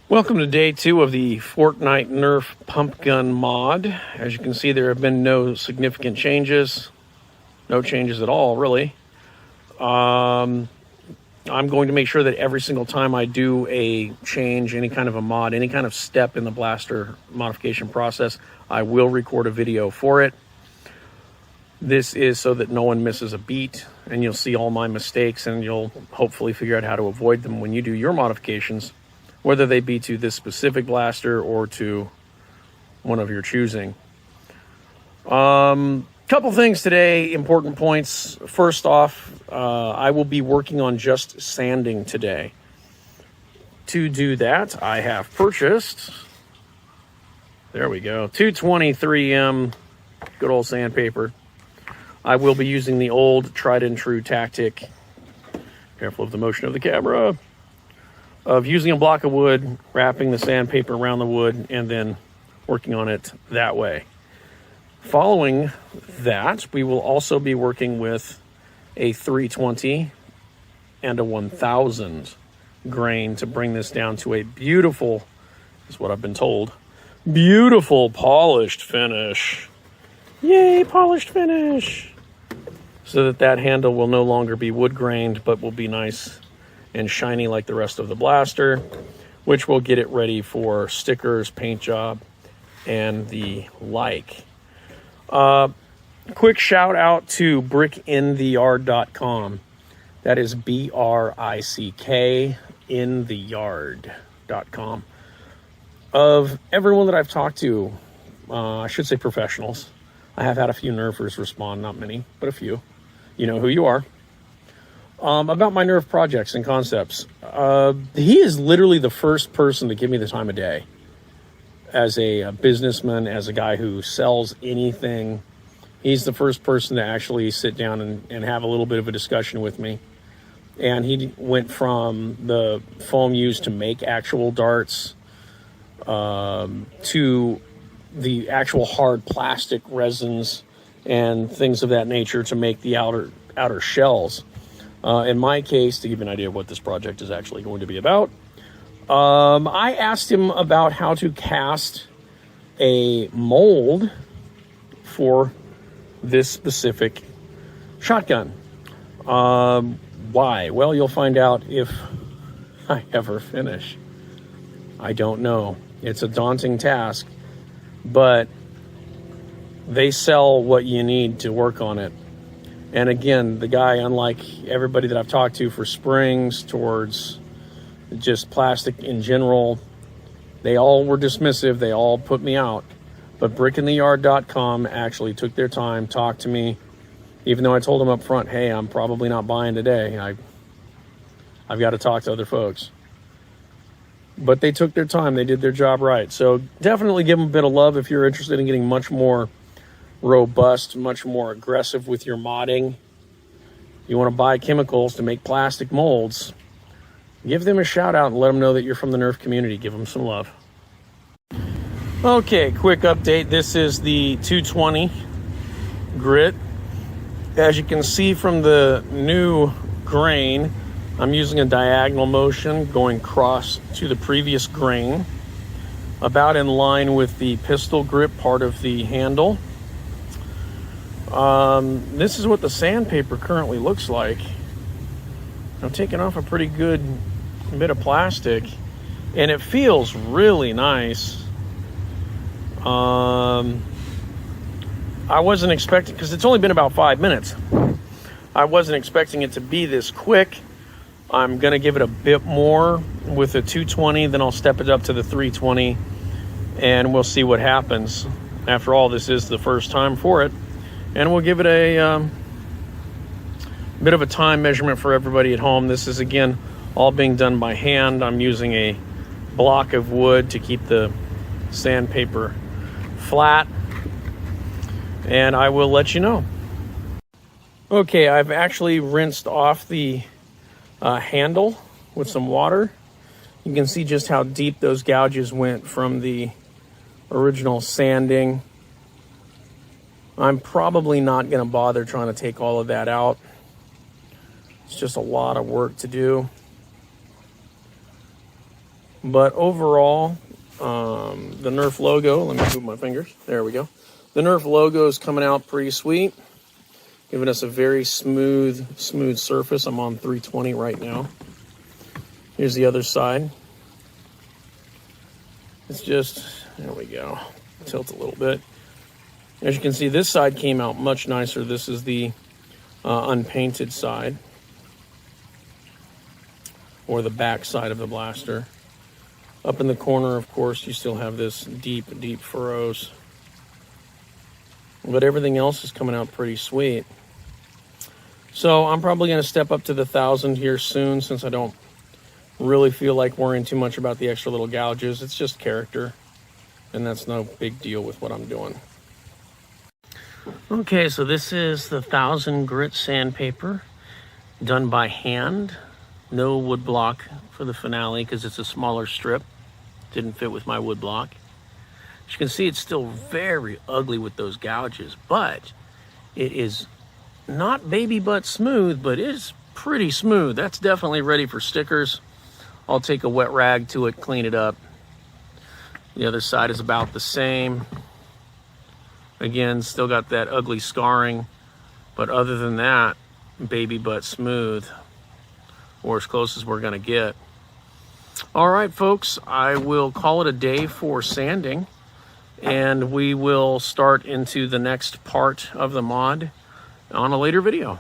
Welcome to day 2 of the Fortnite Nerf Pumpgun mod. As you can see, there have been no significant changes. No changes at all, really. I'm going to make sure that every single time I do a change, any kind of a mod, any kind of step in the blaster modification process, I will record a video for it. This is so that no one misses a beat, and you'll see all my mistakes, and you'll hopefully figure out how to avoid them when you do your modifications, whether they be to this specific blaster or to one of your choosing. Couple things today, important points. First off, I will be working on just sanding today. To do that, I have purchased, there we go, 223M good old sandpaper. I will be using the old tried and true tactic, careful of the motion of the camera, of using a block of wood, wrapping the sandpaper around the wood, and then working on it that way. Following that, we will also be working with a 320 and a 1000 grain to bring this down to a beautiful, is what I've been told, beautiful polished finish. Yay, polished finish! So that handle will no longer be wood grained, but will be nice and shiny like the rest of the blaster, which will get it ready for stickers, paint job, and the like. Quick shout out to brickintheyard.com. That is BRICK intheyard.com. Of everyone that I've talked to, I should say professionals. I have had a few Nerfers respond, not many, but a few. You know who you are. About my Nerf projects and concepts. He is literally the first person to give me the time of day. As a businessman, as a guy who sells anything, he's the first person to actually sit down and have a little bit of a discussion with me. And he went from the foam used to make actual darts to the actual hard plastic resins and things of that nature to make the outer shells. In my case, to give you an idea of what this project is actually going to be about, I asked him about how to cast a mold for this specific shotgun. Why? Well, you'll find out if I ever finish. I don't know. It's a daunting task, but they sell what you need to work on it. And again, the guy, unlike everybody that I've talked to for springs, towards just plastic in general, they all were dismissive. They all put me out. But brickintheyard.com actually took their time, talked to me, even though I told them up front, hey, I'm probably not buying today. I've got to talk to other folks. But they took their time. They did their job right. So definitely give them a bit of love if you're interested in getting much more robust, much more aggressive with your modding. You want to buy chemicals to make plastic molds, give them a shout out and let them know that you're from the Nerf community. Give them some love. Okay, quick update. This is the 220 grit. As you can see from the new grain, I'm using a diagonal motion going cross to the previous grain, about in line with the pistol grip part of the handle. This is what the sandpaper currently looks like. I'm taking off a pretty good bit of plastic, and it feels really nice. I wasn't expecting, because it's only been about 5 minutes. I wasn't expecting it to be this quick. I'm going to give it a bit more with a 220, then I'll step it up to the 320, and we'll see what happens. After all, this is the first time for it. And we'll give it a bit of a time measurement for everybody at home. This is, again, all being done by hand. I'm using a block of wood to keep the sandpaper flat. And I will let you know. Okay, I've actually rinsed off the handle with some water. You can see just how deep those gouges went from the original sanding. I'm probably not going to bother trying to take all of that out. It's just a lot of work to do. But overall, the Nerf logo, let me move my fingers. There we go. The Nerf logo is coming out pretty sweet, giving us a very smooth surface. I'm on 320 right now. Here's the other side. It's just, there we go. Tilt a little bit. As you can see, this side came out much nicer. This is the unpainted side, or the back side of the blaster. Up in the corner, of course, you still have this deep furrows. But everything else is coming out pretty sweet. So I'm probably going to step up to the 1,000 here soon, since I don't really feel like worrying too much about the extra little gouges. It's just character, and that's no big deal with what I'm doing. Okay, so this is the 1,000 grit sandpaper done by hand. No wood block for the finale because it's a smaller strip. Didn't fit with my wood block. As you can see, it's still very ugly with those gouges, but it is not baby butt smooth, but it is pretty smooth. That's definitely ready for stickers. I'll take a wet rag to it, clean it up. The other side is about the same. Again, still got that ugly scarring, but other than that, baby butt smooth, or as close as we're gonna get. All right, folks, I will call it a day for sanding, and we will start into the next part of the mod on a later video.